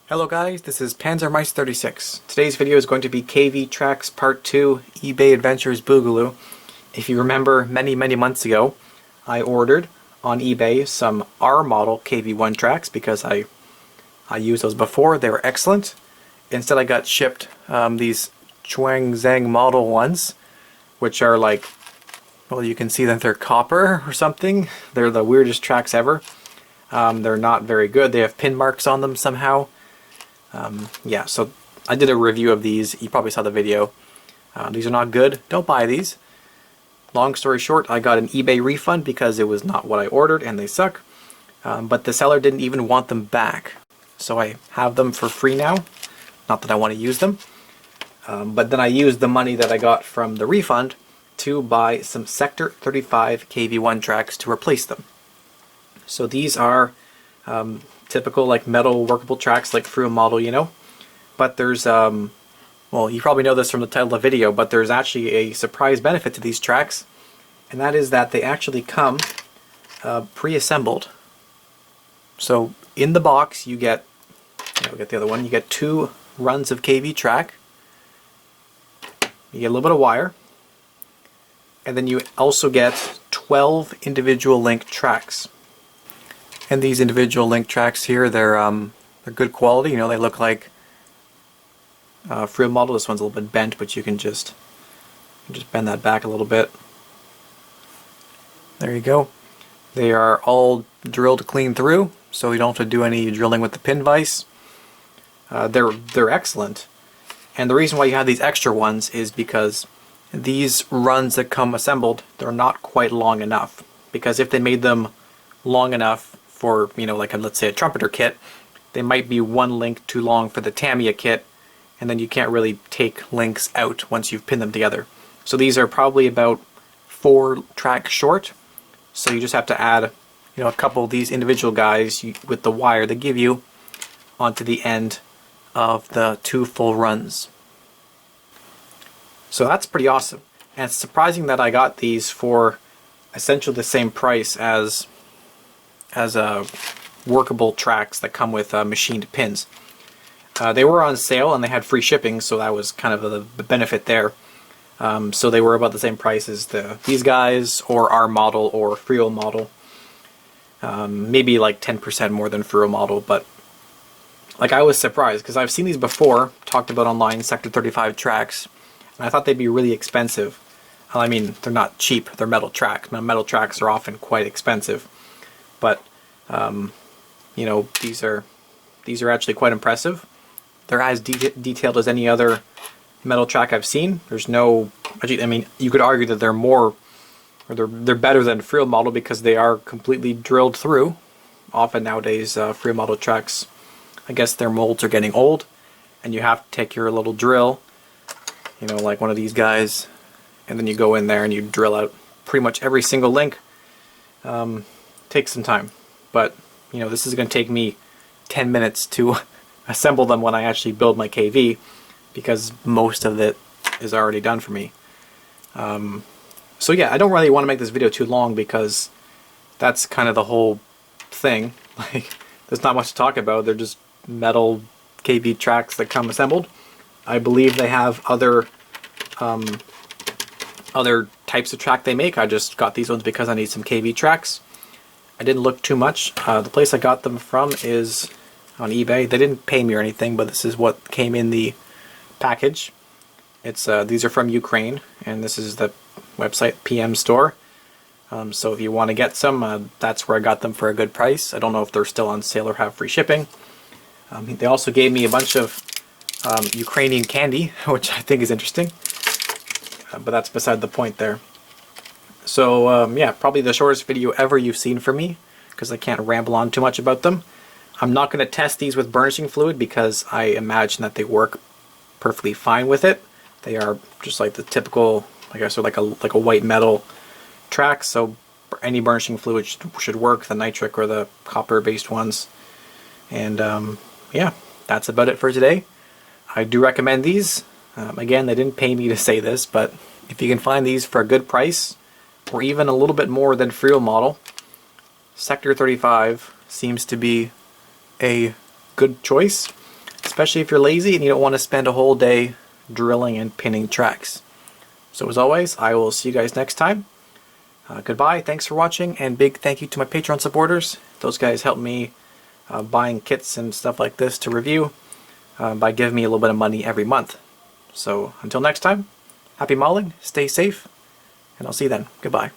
Hello guys, this is Panzermeister36. Today's video is going to be KV Tracks Part 2 eBay Adventures Boogaloo. If you remember, many months ago, I ordered on eBay some R model KV1 tracks because I used those before. They were excellent. Instead I got shipped these Chuang Zhang model ones, which are like, well, you can see that they're copper or something. They're the weirdest tracks ever. They're not very good. They have pin marks on them somehow. Yeah, so I did a review of these. You probably saw the video. These are not good. Don't buy these. Long story short, I got an eBay refund because it was not what I ordered and they suck. But the seller didn't even want them back. So I have them for free now. Not that I want to use them. But then I used the money that I got from the refund to buy some SECTOR35 KV1 tracks to replace them. So these are typical like metal workable tracks like through a model, you know. But there's well, you probably know this from the title of the video, but there's actually a surprise benefit to these tracks, and that is that they actually come pre-assembled. So in the box you get, I'll get the other one, you get 2 runs of KV track, you get a little bit of wire, and then you also get 12 individual link tracks. And these individual link tracks here, they're good quality. You know, they look like free model. This one's a little bit bent, but you can just bend that back a little bit. There you go. They are all drilled clean through, so you don't have to do any drilling with the pin vise. They're excellent. And the reason why you have these extra ones is because these runs that come assembled, they're not quite long enough. Because if they made them long enough for, you know, like let's say a trumpeter kit, they might be 1 link too long for the Tamiya kit, and then you can't really take links out once you've pinned them together. So these are probably about 4 tracks short, so you just have to add, you know, a couple of these individual guys with the wire they give you onto the end of the 2 full runs. So that's pretty awesome, and it's surprising that I got these for essentially the same price as workable tracks that come with machined pins. They were on sale and they had free shipping, so that was kind of the benefit there. So they were about the same price as these guys, or our model, or Frio model. Maybe like 10% more than Frio model, but like I was surprised because I've seen these before, talked about online, SECTOR35 tracks, and I thought they'd be really expensive. I mean, they're not cheap, they're metal tracks. Metal tracks are often quite expensive. But you know, these are actually quite impressive. They're as detailed as any other metal track I've seen. There's no, actually, I mean, you could argue that they're more, or they're better than Frio model because they are completely drilled through. Often nowadays, Frio model tracks, I guess their molds are getting old, and you have to take your little drill, you know, like one of these guys, and then you go in there and you drill out pretty much every single link. Takes some time, but you know, this is going to take me 10 minutes to assemble them when I actually build my KV, because most of it is already done for me. So yeah, I don't really want to make this video too long because that's kind of the whole thing. Like, there's not much to talk about. They're just metal KV tracks that come assembled. I believe they have other types of track they make. I just got these ones because I need some KV tracks. I didn't look too much. The place I got them from is on eBay. They didn't pay me or anything, but this is what came in the package. It's these are from Ukraine, and this is the website PM Store. So if you want to get some, that's where I got them for a good price. I don't know if they're still on sale or have free shipping. They also gave me a bunch of Ukrainian candy, which I think is interesting, but that's beside the point there. So yeah, probably the shortest video ever you've seen from me, because I can't ramble on too much about them. I'm not going to test these with burnishing fluid because I imagine that they work perfectly fine with it. They are just like the typical, I guess, like a white metal track, so any burnishing fluid should work, the nitric or the copper-based ones. And yeah, that's about it for today. I do recommend these. Again, they didn't pay me to say this, but if you can find these for a good price, or even a little bit more than Frio model, SECTOR35 seems to be a good choice. especially if you're lazy and you don't want to spend a whole day drilling and pinning tracks. So as always, I will see you guys next time. Goodbye, thanks for watching, and big thank you to my Patreon supporters. Those guys help me buying kits and stuff like this to review by giving me a little bit of money every month. So until next time, happy mauling, stay safe, and I'll see you then. Goodbye.